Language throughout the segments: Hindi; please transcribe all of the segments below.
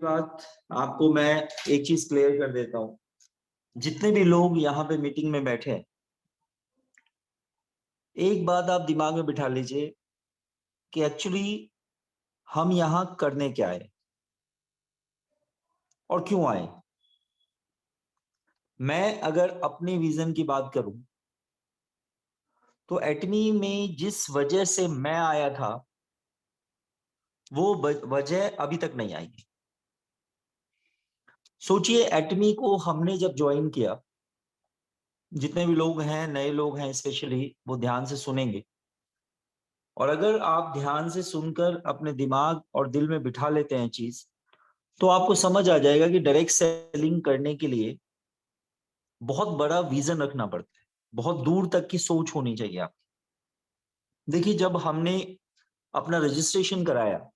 बात आपको मैं एक चीज क्लियर कर देता हूँ। जितने भी लोग यहाँ पे मीटिंग में बैठे हैं, एक बात आप दिमाग में बिठा लीजिए कि एक्चुअली हम यहाँ करने क्या आए और क्यों आए। मैं अगर अपने विजन की बात करूं तो एटमी में जिस वजह से मैं आया था वो वजह अभी तक नहीं आई। सोचिए, एटमी को हमने जब ज्वाइन किया, जितने भी लोग हैं, नए लोग हैं स्पेशली, वो ध्यान से सुनेंगे। और अगर आप ध्यान से सुनकर अपने दिमाग और दिल में बिठा लेते हैं चीज, तो आपको समझ आ जाएगा कि डायरेक्ट सेलिंग करने के लिए बहुत बड़ा विजन रखना पड़ता है, बहुत दूर तक की सोच होनी चाहिए आपकी। देखिए, जब हमने अपना रजिस्ट्रेशन कराया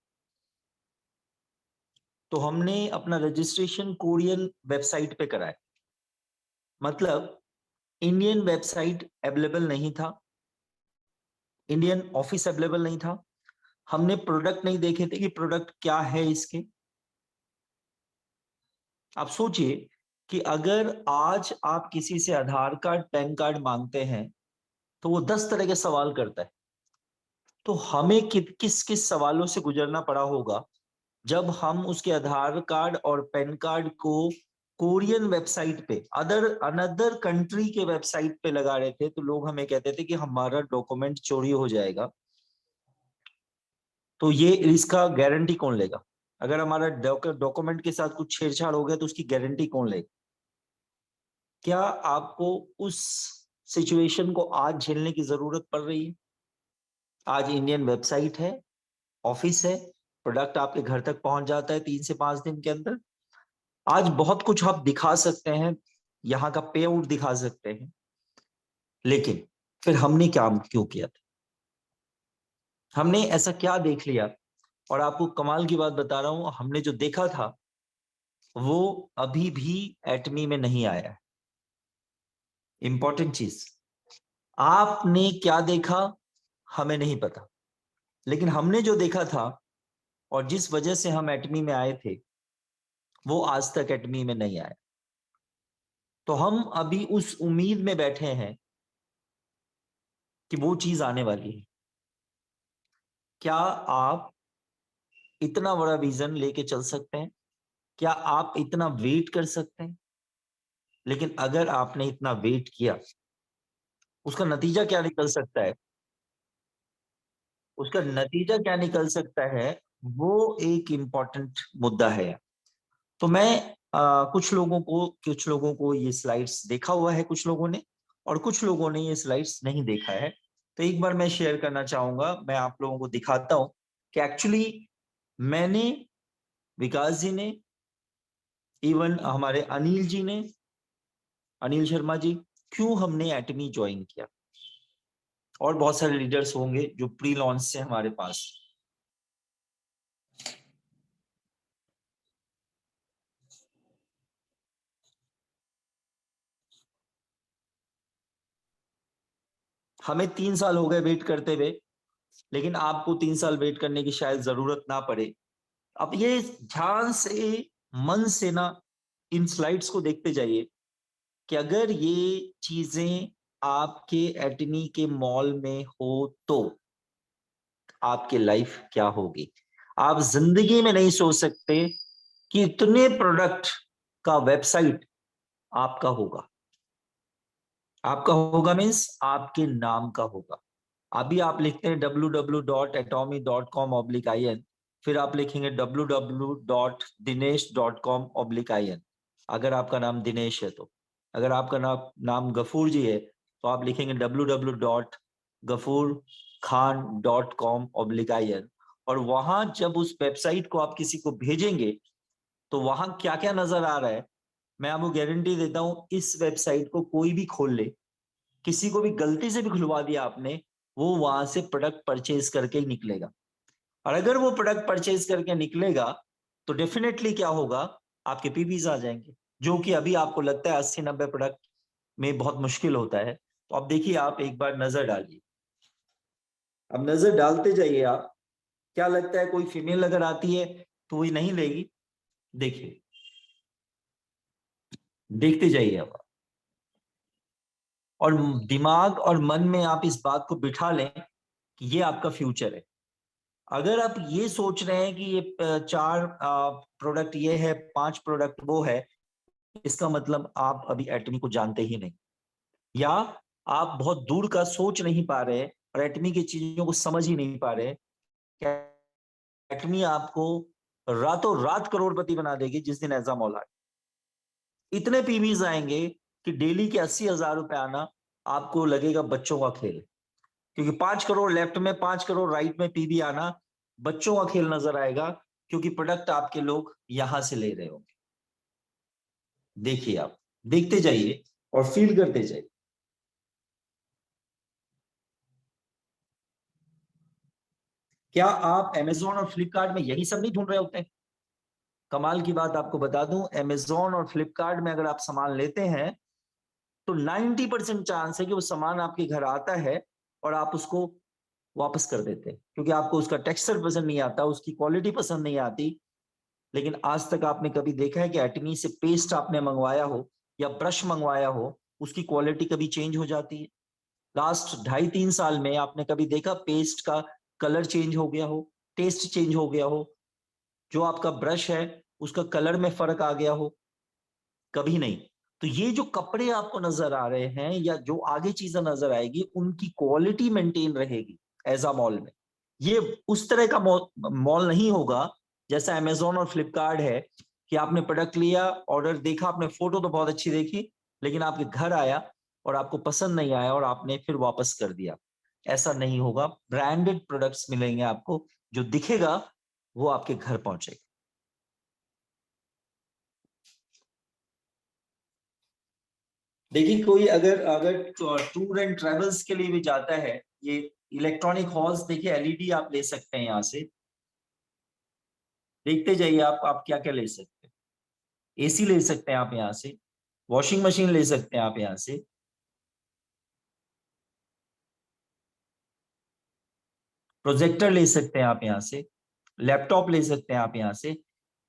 तो हमने अपना रजिस्ट्रेशन कोरियन वेबसाइट पे कराया। मतलब इंडियन वेबसाइट अवेलेबल नहीं था, इंडियन ऑफिस अवेलेबल नहीं था। हमने प्रोडक्ट नहीं देखे थे कि प्रोडक्ट क्या है इसके। आप सोचिए कि अगर आज आप किसी से आधार कार्ड, पैन कार्ड मांगते हैं तो वो 10 तरह के सवाल करता है। तो हमें किस किस सवालों से गुजरना पड़ा होगा जब हम उसके आधार कार्ड और पैन कार्ड को कोरियन वेबसाइट पे, अनदर कंट्री के वेबसाइट पे लगा रहे थे। तो लोग हमें कहते थे कि हमारा डॉक्यूमेंट चोरी हो जाएगा, तो ये इसका गारंटी कौन लेगा। अगर हमारा डॉक्यूमेंट के साथ कुछ छेड़छाड़ हो गया तो उसकी गारंटी कौन लेगा। क्या आपको उस सिचुएशन को आज झेलने की जरूरत पड़ रही है? आज इंडियन वेबसाइट है, ऑफिस है, प्रोडक्ट आपके घर तक पहुंच जाता है 3 से 5 दिन के अंदर। आज बहुत कुछ आप दिखा सकते हैं, यहाँ का पे आउट दिखा सकते हैं, लेकिन फिर हमने क्या क्यों किया था? हमने ऐसा क्या देख लिया? और आपको कमाल की बात बता रहा हूं, हमने जो देखा था वो अभी भी एटमी में नहीं आया है। इंपॉर्टेंट चीज, आपने क्या देखा हमें नहीं पता, लेकिन हमने जो देखा था और जिस वजह से हम एटमी में आए थे वो आज तक एटमी में नहीं आया। तो हम अभी उस उम्मीद में बैठे हैं कि वो चीज आने वाली है। क्या आप इतना बड़ा विजन लेके चल सकते हैं? क्या आप इतना वेट कर सकते हैं? लेकिन अगर आपने इतना वेट किया, उसका नतीजा क्या निकल सकता है? उसका नतीजा क्या निकल सकता है, वो एक इंपॉर्टेंट मुद्दा है। तो मैं कुछ लोगों को ये स्लाइड्स देखा हुआ है, कुछ लोगों ने, और कुछ लोगों ने ये स्लाइड्स नहीं देखा है। तो एक बार मैं शेयर करना चाहूंगा, मैं आप लोगों को दिखाता हूं कि एक्चुअली मैंने, विकास जी ने, इवन हमारे अनिल जी ने, अनिल शर्मा जी, क्यों हमने एटमी ज्वाइन किया। और बहुत सारे लीडर्स होंगे जो प्री लॉन्च से हमारे पास। हमें 3 साल हो गए वेट करते हुए, लेकिन आपको 3 साल वेट करने की शायद जरूरत ना पड़े। अब ये ध्यान से, मन से ना, इन स्लाइड्स को देखते जाइए कि अगर ये चीजें आपके एटमी के मॉल में हो तो आपकी लाइफ क्या होगी। आप जिंदगी में नहीं सोच सकते कि इतने प्रोडक्ट का वेबसाइट आपका होगा। आपका होगा मीन्स आपके नाम का होगा। अभी आप लिखते हैं www.atomy.com/in, फिर आप लिखेंगे www.dinesh.com/in। अगर आपका नाम दिनेश है तो, अगर आपका नाम गफूर जी है तो आप लिखेंगे www.gafurkhan.com/in। और वहां जब उस वेबसाइट को आप किसी को भेजेंगे तो वहां क्या क्या नजर आ रहा है, मैं आपको गारंटी देता हूं, इस वेबसाइट को कोई भी खोल ले, किसी को भी गलती से भी खुलवा दिया आपने, वो वहां से प्रोडक्ट परचेज करके ही निकलेगा। और अगर वो प्रोडक्ट परचेज करके निकलेगा तो डेफिनेटली क्या होगा, आपके पीपीज आ जाएंगे, जो कि अभी आपको लगता है 80-90 प्रोडक्ट में बहुत मुश्किल होता है। तो अब देखिए, आप एक बार नजर डालिए, अब नजर डालते जाइए आप। क्या लगता है, कोई फीमेल अगर आती है तो वही नहीं लेगी? देखिए, देखते जाइए आप, और दिमाग और मन में आप इस बात को बिठा लें कि ये आपका फ्यूचर है। अगर आप ये सोच रहे हैं कि ये 4 प्रोडक्ट ये है, 5 प्रोडक्ट वो है, इसका मतलब आप अभी एटमी को जानते ही नहीं, या आप बहुत दूर का सोच नहीं पा रहे और एटमी की चीजों को समझ ही नहीं पा रहे। एटमी आपको रातों रात करोड़पति बना देगी जिस दिन एग्जाम आए। इतने पीवीज आएंगे कि डेली के 80,000 रुपए आना आपको लगेगा बच्चों का खेल, क्योंकि 5 करोड़ लेफ्ट में, 5 करोड़ राइट में पीवी आना बच्चों का खेल नजर आएगा, क्योंकि प्रोडक्ट आपके लोग यहां से ले रहे होंगे। देखिए, आप देखते जाइए और फील करते जाइए। क्या आप अमेजोन और फ्लिपकार्ट में यही सब नहीं ढूंढ रहे होते हैं? कमाल की बात आपको बता दूं, अमेजोन और फ्लिपकार्ट में अगर आप सामान लेते हैं तो 90% चांस है कि वो सामान आपके घर आता है और आप उसको वापस कर देते हैं, क्योंकि आपको उसका टेक्सचर पसंद नहीं आता, उसकी क्वालिटी पसंद नहीं आती। लेकिन आज तक आपने कभी देखा है कि एटमी से पेस्ट आपने मंगवाया हो या ब्रश मंगवाया हो, उसकी क्वालिटी कभी चेंज हो जाती है? लास्ट 2.5-3 साल में आपने कभी देखा पेस्ट का कलर चेंज हो गया हो, टेस्ट चेंज हो गया हो, जो आपका ब्रश है उसका कलर में फर्क आ गया हो? कभी नहीं। तो ये जो कपड़े आपको नजर आ रहे हैं या जो आगे चीजें नजर आएगी, उनकी क्वालिटी मेंटेन रहेगी एजा मॉल में। ये उस तरह का मॉल नहीं होगा जैसा अमेजोन और फ्लिपकार्ट है, कि आपने प्रोडक्ट लिया, ऑर्डर देखा, आपने फोटो तो बहुत अच्छी देखी, लेकिन आपके घर आया और आपको पसंद नहीं आया और आपने फिर वापस कर दिया। ऐसा नहीं होगा। ब्रांडेड प्रोडक्ट्स मिलेंगे आपको, जो दिखेगा वो आपके घर पहुंचेगा। देखिए, कोई अगर अगर टूर एंड ट्रेवल्स के लिए भी जाता है, ये इलेक्ट्रॉनिक हॉर्स देखिए, एलईडी आप ले सकते हैं यहाँ से। देखते जाइए, आप क्या क्या ले सकते हैं। एसी ले सकते हैं आप यहाँ से, वॉशिंग मशीन ले सकते हैं आप यहाँ से, प्रोजेक्टर ले सकते हैं आप यहाँ से, लैपटॉप ले सकते हैं आप यहाँ से।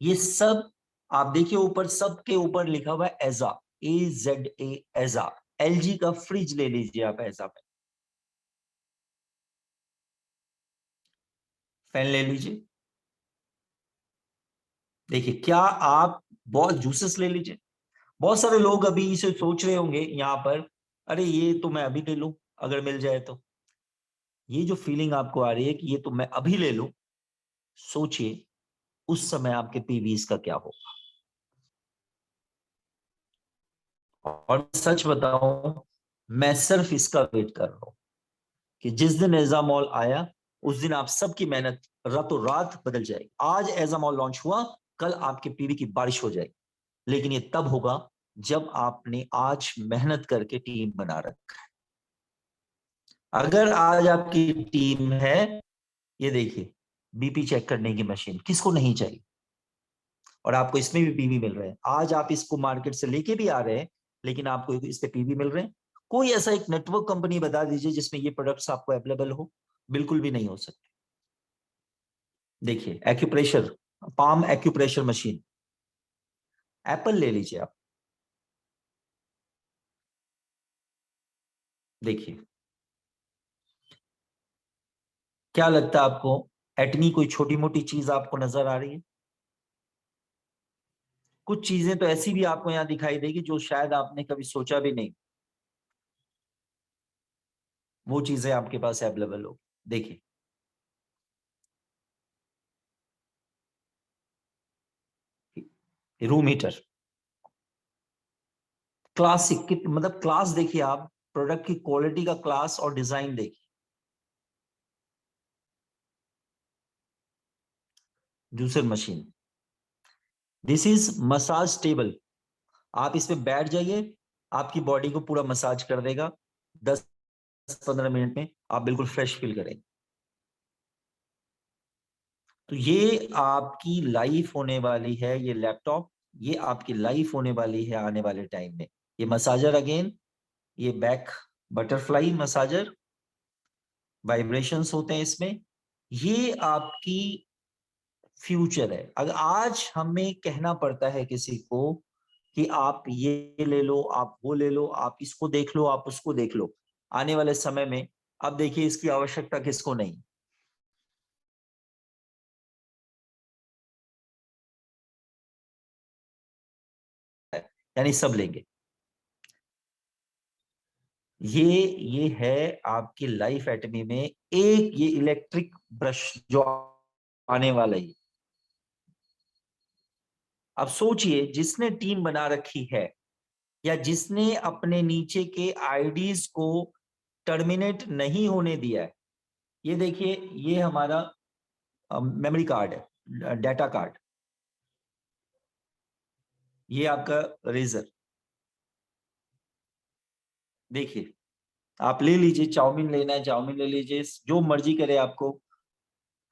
ये सब आप देखिए, ऊपर सबके ऊपर लिखा हुआ है एजा, AZA, एजा। एलजी का फ्रिज ले लीजिए आप एजा पे, फैन ले लीजिए। देखिए, क्या आप बहुत जूसेस ले लीजिए। बहुत सारे लोग अभी इसे सोच रहे होंगे यहाँ पर, अरे ये तो मैं अभी ले लूं अगर मिल जाए तो। ये जो फीलिंग आपको आ रही है कि ये तो मैं अभी ले लूं, सोचिए उस समय आपके पीवीज का क्या होगा। और सच बताऊं, मैं सिर्फ इसका वेट कर रहा हूं कि जिस दिन एजा मॉल आया, उस दिन आप सबकी मेहनत रातों रात बदल जाएगी। आज एजा मॉल लॉन्च हुआ, कल आपके पीवी की बारिश हो जाएगी, लेकिन ये तब होगा जब आपने आज मेहनत करके टीम बना रखा है। अगर आज आपकी टीम है, ये देखिए, बीपी चेक करने की मशीन किसको नहीं चाहिए, और आपको इसमें भी पीवी मिल रहे हैं। आज आप इसको मार्केट से लेके भी आ रहे हैं, लेकिन आपको इस पे पीवी मिल रहे हैं। कोई ऐसा एक नेटवर्क कंपनी बता दीजिए जिसमें ये प्रोडक्ट्स आपको अवेलेबल हो। बिल्कुल भी नहीं हो सकते। देखिए, acupressure, palm acupressure machine, Apple ले लीजिए आप। देखिए, क्या लगता है आपको, एटमी कोई छोटी मोटी चीज आपको नजर आ रही है? कुछ चीजें तो ऐसी भी आपको यहाँ दिखाई देगी जो शायद आपने कभी सोचा भी नहीं, वो चीजें आपके पास अवेलेबल हो। देखिए, रूम हीटर, क्लासिक की मतलब क्लास देखिए आप, प्रोडक्ट की क्वालिटी का क्लास और डिजाइन देखिए। Juicer machine, this is massage table. आप इस पे बैठ जाइए, आपकी बॉडी को पूरा मसाज कर देगा। 10-15 मिनट में आप बिल्कुल फ्रेश फील करेंगे। तो ये आपकी लाइफ होने वाली है, ये लैपटॉप, ये आपकी लाइफ होने वाली है आने वाले टाइम में। ये मसाजर अगेन, ये बैक बटरफ्लाई मसाजर, वाइब्रेशंस होते हैं इसमें। ये आपकी फ्यूचर है। अगर आज हमें कहना पड़ता है किसी को कि आप ये ले लो, आप वो ले लो, आप इसको देख लो, आप उसको देख लो, आने वाले समय में अब देखिए इसकी आवश्यकता किसको नहीं। यानी सब लेंगे। ये है आपकी लाइफ एटमी में एक ये इलेक्ट्रिक ब्रश जो आने वाला है। अब सोचिए जिसने टीम बना रखी है या जिसने अपने नीचे के आईडीज को टर्मिनेट नहीं होने दिया है, ये देखिए ये हमारा मेमोरी कार्ड है, डाटा कार्ड, ये आपका रेजर। देखिए आप ले लीजिए, चाउमीन लेना है चाउमीन ले लीजिए, जो मर्जी करे आपको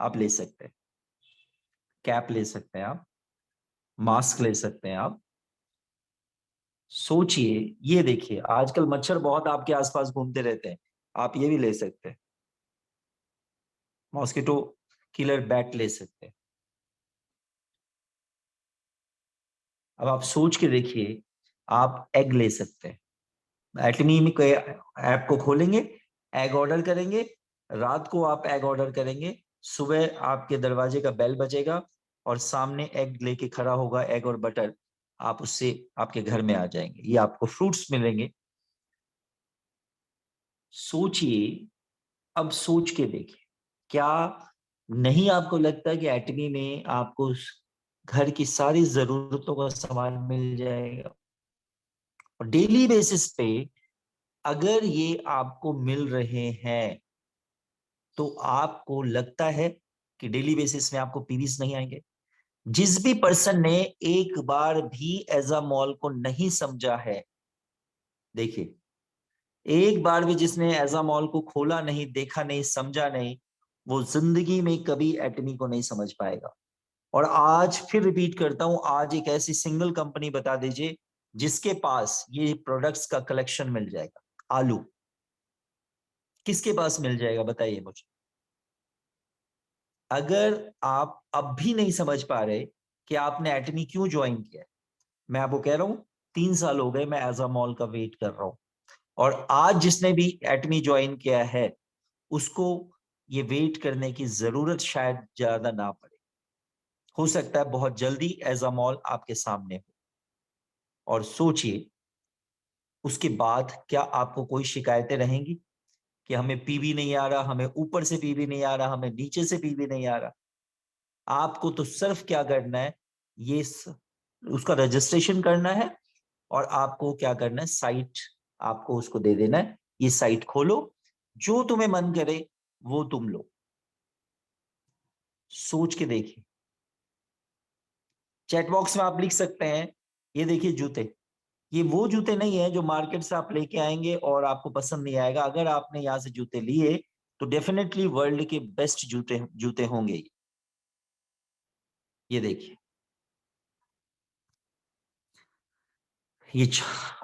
आप ले सकते हैं। कैप ले सकते हैं आप, मास्क ले सकते हैं आप। सोचिए ये देखिए आजकल मच्छर बहुत आपके आसपास घूमते रहते हैं, आप ये भी ले सकते हैं। मॉस्किटो किलर बैट ले सकते हैं। अब आप सोच के देखिए, आप एग ले सकते हैं। एटमी में कोई ऐप को खोलेंगे, एग ऑर्डर करेंगे, रात को आप एग ऑर्डर करेंगे, सुबह आपके दरवाजे का बेल बजेगा और सामने एग लेके खड़ा होगा, एग और बटर, आप उससे आपके घर में आ जाएंगे, ये आपको फ्रूट्स मिलेंगे। सोचिए, अब सोच के देखिए, क्या नहीं आपको लगता कि एटमी में आपको घर की सारी जरूरतों का सामान मिल जाएगा? और डेली बेसिस पे अगर ये आपको मिल रहे हैं तो आपको लगता है कि डेली बेसिस में आपको पीवीज नहीं आएंगे? जिस भी पर्सन ने एक बार भी एजामॉल को नहीं समझा है, देखिए एक बार भी जिसने एजामॉल को खोला नहीं, देखा नहीं, समझा नहीं, वो जिंदगी में कभी एटमी को नहीं समझ पाएगा। और आज फिर रिपीट करता हूं, आज एक ऐसी सिंगल कंपनी बता दीजिए जिसके पास ये प्रोडक्ट्स का कलेक्शन मिल जाएगा। आलू किसके पास मिल जाएगा बताइए मुझे। अगर आप अब भी नहीं समझ पा रहे कि आपने एटमी क्यों ज्वाइन किया है, मैं आपको कह रहा हूं 3 साल हो गए मैं एजामॉल का वेट कर रहा हूं। और आज जिसने भी एटमी ज्वाइन किया है उसको ये वेट करने की जरूरत शायद ज्यादा ना पड़े। हो सकता है बहुत जल्दी एजामॉल आपके सामने हो। और सोचिए उसके बाद क्या आपको कोई शिकायतें रहेंगी कि हमें पीवी नहीं आ रहा, हमें ऊपर से पीवी नहीं आ रहा, हमें नीचे से पीवी नहीं आ रहा? आपको तो सिर्फ क्या करना है, ये उसका रजिस्ट्रेशन करना है और आपको क्या करना है, साइट आपको उसको दे देना है, ये साइट खोलो, जो तुम्हें मन करे वो तुम लो। सोच के देखिए, चैट बॉक्स में आप लिख सकते हैं, ये देखिए जूते, ये वो जूते नहीं है जो मार्केट से आप लेके आएंगे और आपको पसंद नहीं आएगा। अगर आपने यहाँ से जूते लिए तो डेफिनेटली वर्ल्ड के बेस्ट जूते जूते होंगे ये देखिए, ये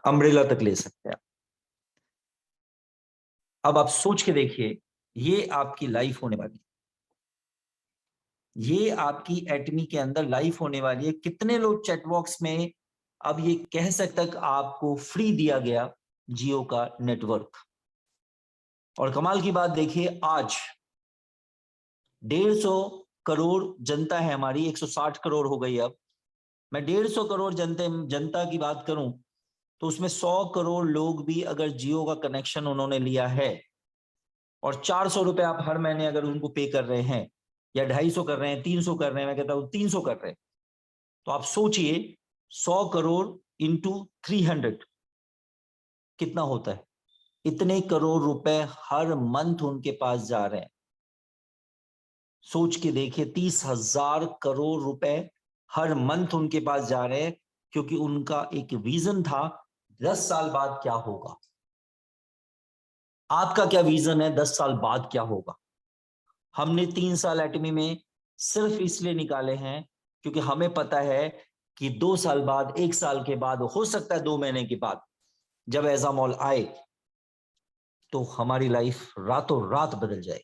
अम्ब्रेला तक ले सकते हैं। अब आप सोच के देखिए, ये आपकी लाइफ होने वाली, ये आपकी एटमी के अंदर लाइफ होने वाली है। कितने लोग चैट बॉक्स में अब ये कह सकते कि आपको फ्री दिया गया जियो का नेटवर्क। और कमाल की बात देखिए, आज 150 करोड़ जनता है हमारी, 160 करोड़ हो गई अब। मैं 150 करोड़ जनता की बात करूं तो उसमें 100 करोड़ लोग भी अगर जियो का कनेक्शन उन्होंने लिया है और 400 रुपए आप हर महीने अगर उनको पे कर रहे हैं या 250 कर रहे हैं, 300 कर रहे हैं, मैं कहता हूं 300 कर रहे हैं, तो आप सोचिए 100 करोड़ इंटू 300 कितना होता है? इतने करोड़ रुपए हर मंथ उनके पास जा रहे हैं। सोच के देखिए, 30,000 करोड़ रुपए हर मंथ उनके पास जा रहे हैं, क्योंकि उनका एक विजन था 10 साल बाद क्या होगा। आपका क्या विजन है 10 साल बाद क्या होगा? हमने 3 साल एटमी में सिर्फ इसलिए निकाले हैं क्योंकि हमें पता है कि 2 साल बाद, 1 साल के बाद, हो सकता है 2 महीने के बाद जब एजामॉल आए तो हमारी लाइफ रातों रात बदल जाए।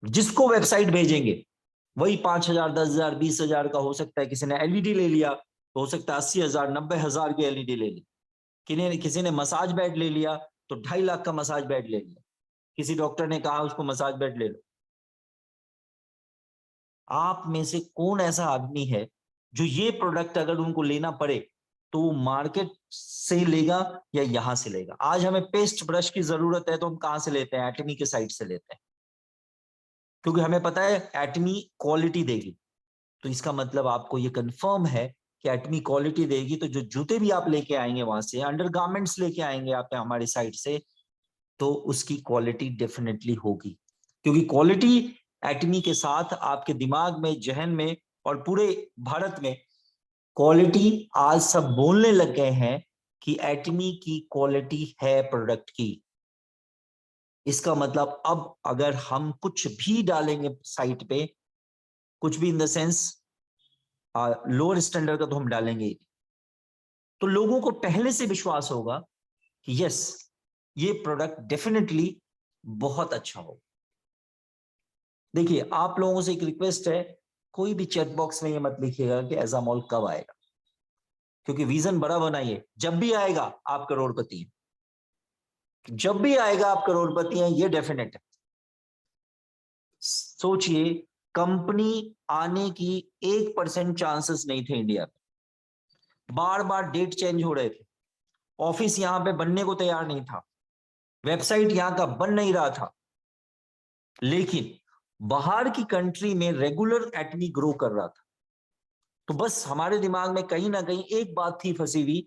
जिसको वेबसाइट भेजेंगे वही 5,000, 10,000, 20,000 का हो सकता है। किसी ने एलईडी ले लिया तो हो सकता है 80,000, 90,000 की एलईडी ले ली। किसी ने मसाज बेड ले लिया तो 2.5 लाख का मसाज बेड ले लिया। किसी डॉक्टर ने कहा उसको मसाज बेड ले लो। आप में से कौन ऐसा आदमी है जो ये प्रोडक्ट अगर उनको लेना पड़े तो वो मार्केट से लेगा या यहां से लेगा? आज हमें पेस्ट ब्रश की जरूरत है तो हम कहां से लेते हैं? एटमी के साइट से लेते हैं, क्योंकि हमें पता है एटमी क्वालिटी देगी। तो इसका मतलब आपको ये कंफर्म है कि एटमी क्वालिटी देगी। तो जो जूते भी आप लेके आएंगे वहां से, अंडरगारमेंट्स लेके आएंगे आप हमारी साइट से, तो उसकी क्वालिटी डेफिनेटली होगी। क्योंकि क्वालिटी एटमी के साथ आपके दिमाग में, जहन में और पूरे भारत में क्वालिटी आज सब बोलने लग गए हैं कि एटमी की क्वालिटी है प्रोडक्ट की। इसका मतलब अब अगर हम कुछ भी डालेंगे साइट पे, कुछ भी in the sense lower standard का तो हम डालेंगे, तो लोगों को पहले से विश्वास होगा कि यस, ये प्रोडक्ट डेफिनेटली बहुत अच्छा होगा। देखिए, आप लोगों से एक रिक्वेस्ट है, कोई भी चैट बॉक्स में ये मत लिखिएगा कि एजामॉल कब आएगा, क्योंकि विजन बड़ा बनाइए। जब भी आएगा आप करोड़पति हैं, जब भी आएगा आप करोड़पति हैं, ये डेफिनेट है। सोचिए, कंपनी आने की 1% चांसेस नहीं थे इंडिया में। बार बार डेट चेंज हो रहे थे, ऑफिस यहां पे बनने को तैयार नहीं था, वेबसाइट यहां का बन नहीं रहा था, लेकिन बाहर की कंट्री में रेगुलर एटमी ग्रो कर रहा था। तो बस हमारे दिमाग में कहीं ना कहीं एक बात थी फंसी हुई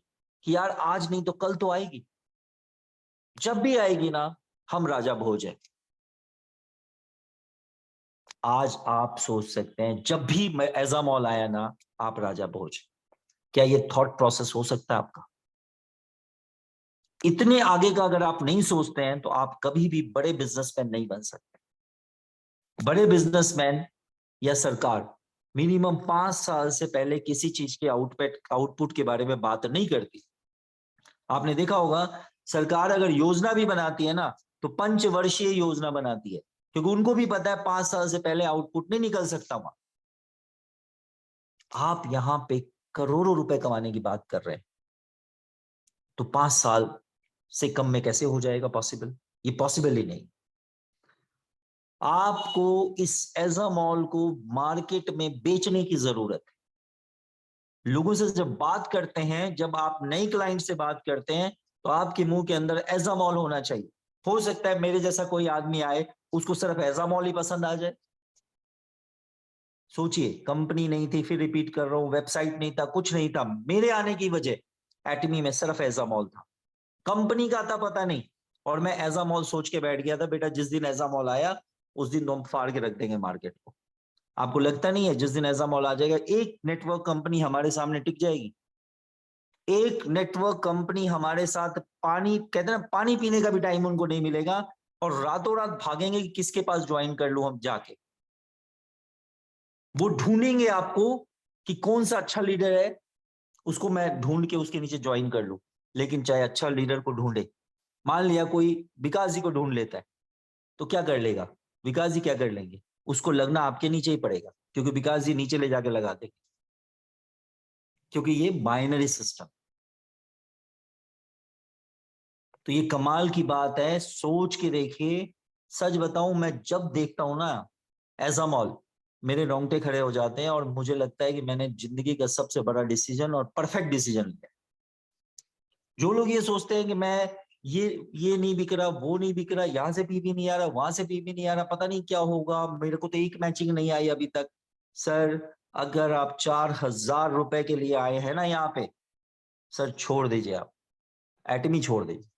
कि यार आज नहीं तो कल तो आएगी, जब भी आएगी ना हम राजा भोज हैं। आज आप सोच सकते हैं, जब भी एजामॉल आया ना आप राजा भोज। क्या ये थॉट प्रोसेस हो सकता है आपका? इतने आगे का अगर आप नहीं सोचते हैं तो आप कभी भी बड़े बिजनेसमैन नहीं बन सकते। बड़े बिजनेसमैन या सरकार मिनिमम 5 साल से पहले किसी चीज के आउटपुट के बारे में बात नहीं करती। आपने देखा होगा, सरकार अगर योजना भी बनाती है ना तो पंचवर्षीय योजना बनाती है, क्योंकि उनको भी पता है 5 साल से पहले आउटपुट नहीं निकल सकता वहां। आप यहां पे करोड़ों रुपए कमाने की बात कर रहे हैं, तो 5 साल से कम में कैसे हो जाएगा पॉसिबल? ये पॉसिबल ही नहीं। आपको इस एजामॉल को मार्केट में बेचने की जरूरत है। लोगों से जब बात करते हैं, जब आप नई क्लाइंट से बात करते हैं, तो आपके मुंह के अंदर एजामॉल होना चाहिए। हो सकता है मेरे जैसा कोई आदमी आए, उसको सिर्फ एजामॉल ही पसंद आ जाए। सोचिए, कंपनी नहीं थी, फिर रिपीट कर रहा हूं, वेबसाइट नहीं था, कुछ नहीं था। मेरे आने की वजह एटमी में सिर्फ एजामॉल था, कंपनी का था पता नहीं। और मैं एजामॉल सोच के बैठ गया था, बेटा जिस दिन एजामॉल आया उस दिन तो हम फाड़ के रख देंगे मार्केट को। आपको लगता नहीं है जिस दिन एजामॉल आ जाएगा एक नेटवर्क कंपनी हमारे सामने टिक जाएगी? एक नेटवर्क कंपनी हमारे साथ, पानी कहते हैं ना, पानी पीने का भी टाइम उनको नहीं मिलेगा, और रातों रात भागेंगे कि किसके पास ज्वाइन कर लूं हम जाके। वो ढूंढेंगे आपको कि कौन सा अच्छा लीडर है, उसको मैं ढूंढ के उसके नीचे ज्वाइन कर लूं। लेकिन चाहे अच्छा लीडर को ढूंढे, मान लिया कोई विकास जी को ढूंढ लेता है, तो क्या कर लेगा? विकास जी क्या कर लेंगे? उसको लगना आपके नीचे ही पड़ेगा, क्योंकि विकास जी नीचे ले जाके लगा देंगे, क्योंकि ये बाइनरी सिस्टम। तो ये कमाल की बात है, सोच के देखिए। सच बताऊं, मैं जब देखता हूं ना एजामॉल, मेरे रोंगटे खड़े हो जाते हैं और मुझे लगता है कि मैंने जिंदगी का सबसे बड़ा डिसीजन और परफेक्ट डिसीजन लिया। जो लोग ये सोचते हैं कि मैं ये नहीं बिक रहा, वो नहीं बिक रहा, यहाँ से पीपी नहीं आ रहा, वहां से पीपी नहीं आ रहा, पता नहीं क्या होगा, मेरे को तो एक मैचिंग नहीं आई अभी तक। सर, अगर आप 4,000 रुपए के लिए आए हैं ना यहाँ पे, सर छोड़ दीजिए, आप एटमी छोड़ दीजिए।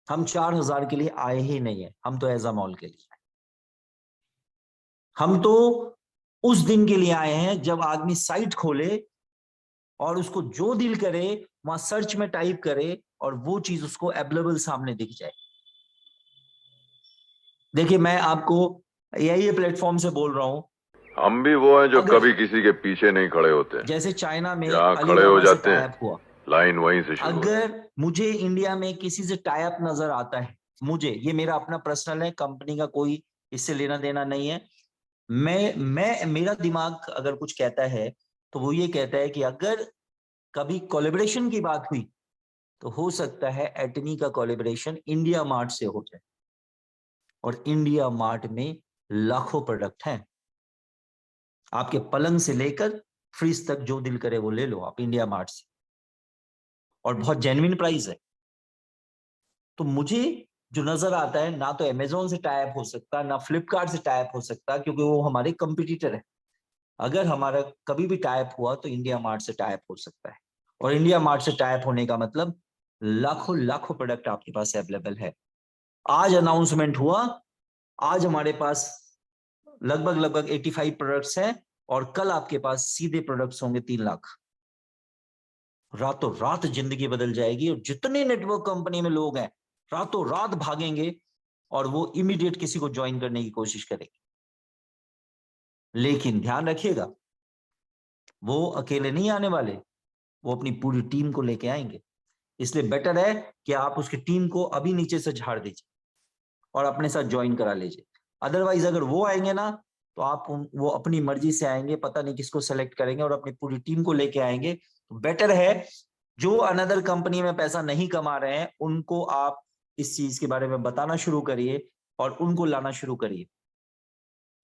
हम 4,000 के लिए आए ही नहीं है, हम तो एजामॉल के लिए, हम तो उस दिन के लिए आए हैं जब आदमी साइट खोले और उसको जो दिल करे वहां सर्च में टाइप करे और वो चीज उसको अवेलेबल सामने दिख जाए। देखिए, मैं आपको यही प्लेटफॉर्म से बोल रहा हूं, हम भी वो हैं जो अगर कभी किसी के पीछे नहीं खड़े होते, जैसे चाइना में जहाँ खड़े हो अलीबाबा से जाते टाई हैं अप हुआ, लाइन वहीं से शुरू होती है। अगर मुझे इंडिया में किसी से टाई अप नजर आता है, मुझे, ये मेरा अपना पर्सनल है, कंपनी का कोई इससे लेना देना नहीं है, मेरा दिमाग अगर कुछ कहता है तो वो ये कहता है कि अगर कभी कोलैबोरेशन की बात हुई तो हो सकता है एटमी का कोलैबोरेशन इंडिया मार्ट से हो जाए, और इंडिया मार्ट में लाखों प्रोडक्ट हैं। आपके पलंग से लेकर फ्रिज तक जो दिल करे वो ले लो आप इंडिया मार्ट से, और बहुत जेन्युइन प्राइस है। तो मुझे जो नजर आता है, ना तो अमेजोन से टाई अप हो सकता, ना फ्लिपकार्ट से टाई अप हो सकता, क्योंकि वो हमारे कंपटीटर है। अगर हमारा कभी भी टाई अप हुआ तो इंडिया मार्ट से टाई अप हो सकता है, और इंडिया मार्ट से टाई अप होने का मतलब लाखों लाखों प्रोडक्ट आपके पास अवेलेबल है। आज अनाउंसमेंट हुआ, आज हमारे पास लगभग 85 प्रोडक्ट्स हैं, और कल आपके पास सीधे प्रोडक्ट्स होंगे 3 लाख। रातों रात जिंदगी बदल जाएगी, और जितने नेटवर्क कंपनी में लोग हैं रातों रात भागेंगे और वो इमीडिएट किसी को ज्वाइन करने की कोशिश करेंगे। लेकिन ध्यान रखिएगा, वो अकेले नहीं आने वाले, वो अपनी पूरी टीम को लेके आएंगे। इसलिए बेटर है कि आप उसकी टीम को अभी नीचे से झाड़ दीजिए और अपने साथ ज्वाइन करा लीजिए। अदरवाइज अगर वो आएंगे ना तो वो अपनी मर्जी से आएंगे, पता नहीं किसको सेलेक्ट करेंगे और अपनी पूरी टीम को लेके आएंगे। तो बेटर है जो अनदर कंपनी में पैसा नहीं कमा रहे हैं उनको आप इस चीज के बारे में बताना शुरू करिए और उनको लाना शुरू करिए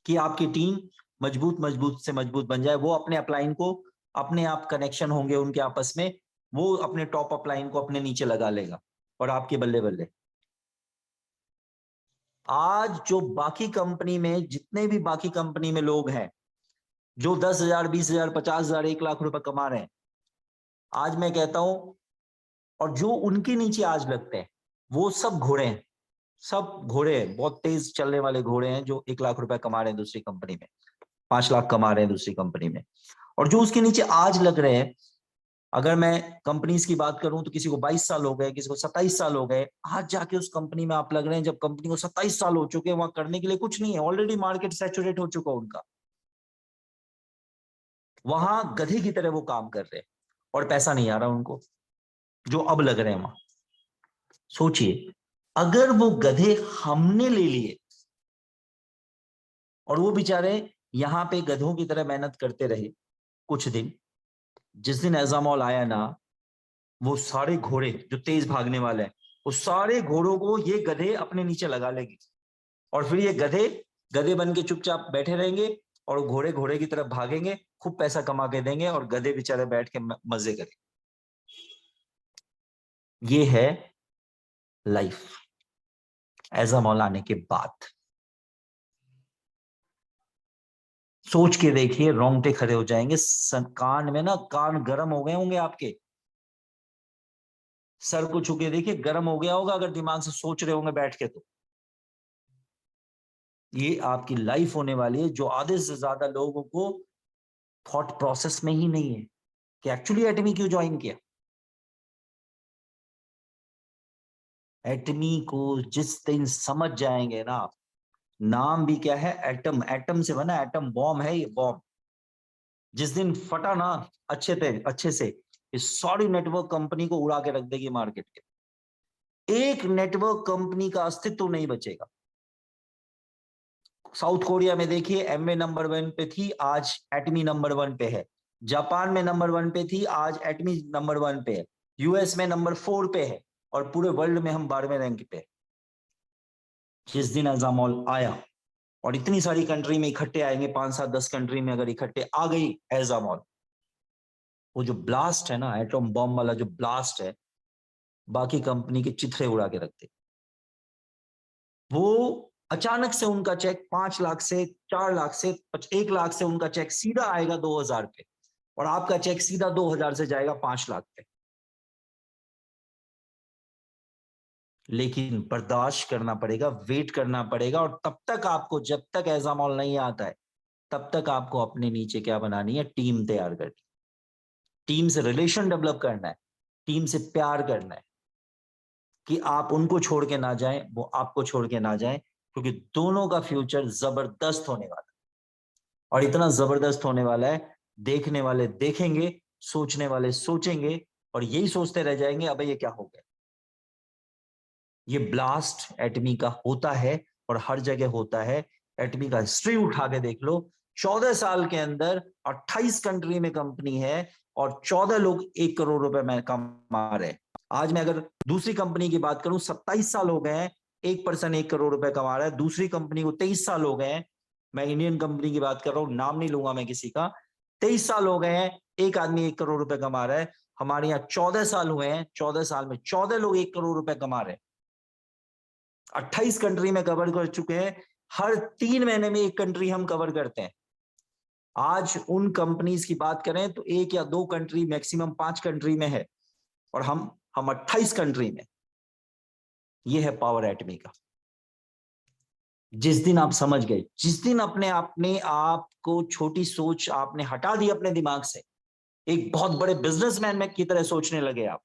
कि आपकी टीम मजबूत से मजबूत बन जाए। वो अपने अपलाइन को, अपने आप कनेक्शन होंगे उनके आपस में, वो अपने टॉप अपलाइन को अपने नीचे लगा लेगा और आपके बल्ले बल्ले। आज जो बाकी कंपनी में, जितने भी बाकी कंपनी में लोग हैं जो 10,000, 20,000, 50,000, 1 लाख रुपए कमा रहे हैं, आज मैं कहता हूं, और जो उनके नीचे आज लगते हैं वो सब घोड़े हैं, सब घोड़े हैं, बहुत तेज चलने वाले घोड़े हैं, जो 1 लाख रुपए कमा रहे हैं दूसरी कंपनी में, 5 लाख कमा रहे हैं दूसरी कंपनी में। और जो उसके नीचे आज लग रहे हैं, अगर मैं कंपनीज की बात करूं तो किसी को 22 साल हो गए, किसी को 27 साल हो गए, आज जाके उस कंपनी में आप लग रहे हैं जब कंपनी को 27 साल हो चुके हैं। वहां करने के लिए कुछ नहीं है, ऑलरेडी मार्केट सैचुरेट हो चुका उनका। वहां गधे की तरह वो काम कर रहे हैं और पैसा नहीं आ रहा उनको, जो अब लग रहे हैं वहां। सोचिए, अगर वो गधे हमने ले लिए और वो बेचारे यहां पे गधों की तरह मेहनत करते रहे कुछ दिन, जिस दिन एजामॉल आया ना, वो सारे घोड़े जो तेज भागने वाले हैं, वो सारे घोड़ों को ये गधे अपने नीचे लगा लेंगे, और फिर ये गधे गधे बन के चुपचाप बैठे रहेंगे और घोड़े घोड़े की तरफ भागेंगे, खूब पैसा कमा के देंगे और गधे बेचारे बैठ के मजे करें। ये है लाइफ एजामॉल आने के बाद। सोच के देखिए, रोंगटे खड़े हो जाएंगे, कान में ना, कान गर्म हो गए होंगे आपके। सर को छू के देखिए, गर्म हो गया होगा अगर दिमाग से सोच रहे होंगे बैठ के। तो ये आपकी लाइफ होने वाली है, जो आधे से ज्यादा लोगों को थॉट प्रोसेस में ही नहीं है कि एक्चुअली एटमी क्यों ज्वाइन किया। एटमी को जिस दिन समझ जाएंगे ना आप, नाम भी क्या है, एटम, एटम से बना, एटम बॉम्ब है ये, बॉम्ब। जिस दिन फटा ना अच्छे से, इस सारी नेटवर्क कंपनी को उड़ा के रख देगी मार्केट के। एक नेटवर्क कंपनी का अस्तित्व नहीं बचेगा। साउथ कोरिया में देखिए, एमवे नंबर 1 पे थी, आज एटमी नंबर 1 पे है। जापान में नंबर 1 पे थी, आज एटमी नंबर 1 पे है। यूएस में नंबर 4 पे है, और पूरे वर्ल्ड में हम 12वें रैंक पे। जिस दिन एजामॉल आया, और इतनी सारी कंट्री में इकट्ठे आएंगे, 5, 7, 10 कंट्री में अगर इकट्ठे आ गई एजामॉल, वो जो ब्लास्ट है ना, एटम बॉम्ब वाला जो ब्लास्ट है, बाकी कंपनी के चिथड़े उड़ा के रखते। वो अचानक से उनका चेक 5 लाख से, 4 लाख से, 1 लाख से उनका चेक सीधा आएगा 2,000 पे, और आपका चेक सीधा 2,000 से जाएगा 5 लाख पे। लेकिन बर्दाश्त करना पड़ेगा, वेट करना पड़ेगा, और तब तक आपको, जब तक एजामॉल नहीं आता है, तब तक आपको अपने नीचे क्या बनानी है, टीम तैयार करनी, टीम से रिलेशन डेवलप करना है, टीम से प्यार करना है, कि आप उनको छोड़ के ना जाएं, वो आपको छोड़ के ना जाएं, क्योंकि दोनों का फ्यूचर जबरदस्त होने वाला है। और इतना जबरदस्त होने वाला है, देखने वाले देखेंगे, सोचने वाले सोचेंगे, और यही सोचते रह जाएंगे, अबे ये क्या हो गया। ये ब्लास्ट एटमी का होता है और हर जगह होता है। एटमी का हिस्ट्री उठा के देख लो, 14 साल के अंदर 28 कंट्री में कंपनी है और 14 लोग 1 करोड़ रुपए में कमा रहे हैं। आज मैं अगर दूसरी कंपनी की बात करूं, 27 साल हो गए हैं, एक पर्सन 1 करोड़ रुपए कमा रहा है। दूसरी कंपनी को 23 साल हो गए हैं, मैं इंडियन कंपनी की बात कर रहा हूं, नाम नहीं लूंगा मैं किसी का। 23 साल हो गए हैं, एक आदमी 1 करोड़ रुपए कमा रहा है। हमारे यहाँ 14 साल हुए हैं, 14 साल में 14 लोग 1 करोड़ रुपए कमा रहे हैं। 28 कंट्री में कवर कर चुके हैं, हर 3 महीने में एक कंट्री हम कवर करते हैं। आज उन कंपनीज की बात करें तो 1 या 2 कंट्री, मैक्सिमम 5 कंट्री में है, और हम 28 कंट्री में। ये है पावर एटमी का। जिस दिन आप समझ गए, जिस दिन अपने आप को छोटी सोच आपने हटा दी अपने दिमाग से, एक बहुत बड़े बिजनेसमैन में की तरह सोचने लगे आप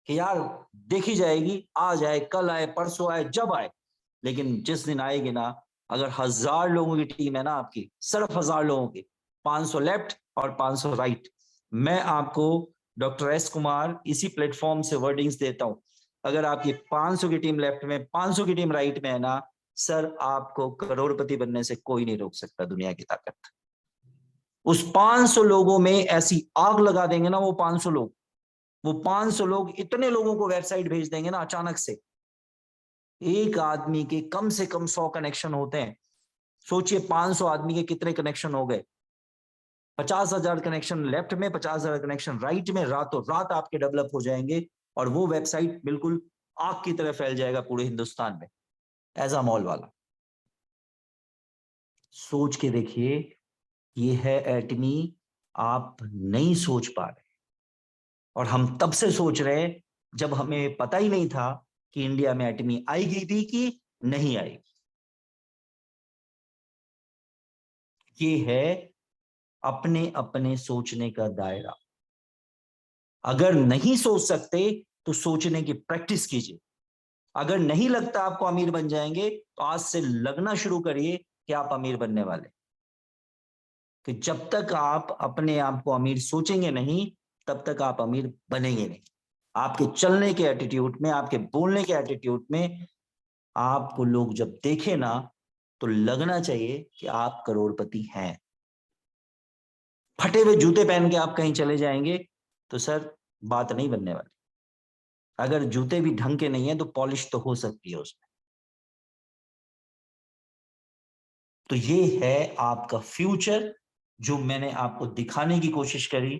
कि यार देखी जाएगी, आज आए, कल आए, परसों आए, जब आए। लेकिन जिस दिन आएगी ना, अगर 1000 लोगों की टीम है ना आपकी, सिर्फ 1000 लोगों की, 500 लेफ्ट और 500 राइट, मैं आपको डॉक्टर एस कुमार इसी प्लेटफॉर्म से वर्डिंग्स देता हूं, अगर आपकी 500 की टीम लेफ्ट में, 500 की टीम राइट में है ना सर, आपको करोड़पति बनने से कोई नहीं रोक सकता, दुनिया की ताकत। उस 500 लोगों में ऐसी आग लगा देंगे ना वो 500 लोग, वो 500 लोग इतने लोगों को वेबसाइट भेज देंगे ना अचानक से। एक आदमी के कम से कम 100 कनेक्शन होते हैं। सोचिए 500 आदमी के कितने कनेक्शन हो गए। 50,000 कनेक्शन लेफ्ट में, 50,000 कनेक्शन राइट में, रातों रात आपके डेवलप हो जाएंगे और वो वेबसाइट बिल्कुल आग की तरह फैल जाएगा पूरे हिंदुस्तान में, एज मॉल वाला। सोच के देखिए, ये है एटमी। आप नहीं सोच पा रहे, और हम तब से सोच रहे हैं जब हमें पता ही नहीं था कि इंडिया में एटमी आएगी भी कि नहीं आएगी। ये है अपने अपने सोचने का दायरा। अगर नहीं सोच सकते तो सोचने की प्रैक्टिस कीजिए। अगर नहीं लगता आपको अमीर बन जाएंगे तो आज से लगना शुरू करिए कि आप अमीर बनने वाले। कि जब तक आप अपने आप को अमीर सोचेंगे नहीं, तब तक आप अमीर बनेंगे नहीं। आपके चलने के एटीट्यूड में, आपके बोलने के एटीट्यूड में, आपको लोग जब देखे ना तो लगना चाहिए कि आप करोड़पति हैं। फटे हुए जूते पहन के आप कहीं चले जाएंगे तो सर बात नहीं बनने वाली। अगर जूते भी ढंग के नहीं है तो पॉलिश तो हो सकती है उसमें। तो ये है आपका फ्यूचर, जो मैंने आपको दिखाने की कोशिश करी।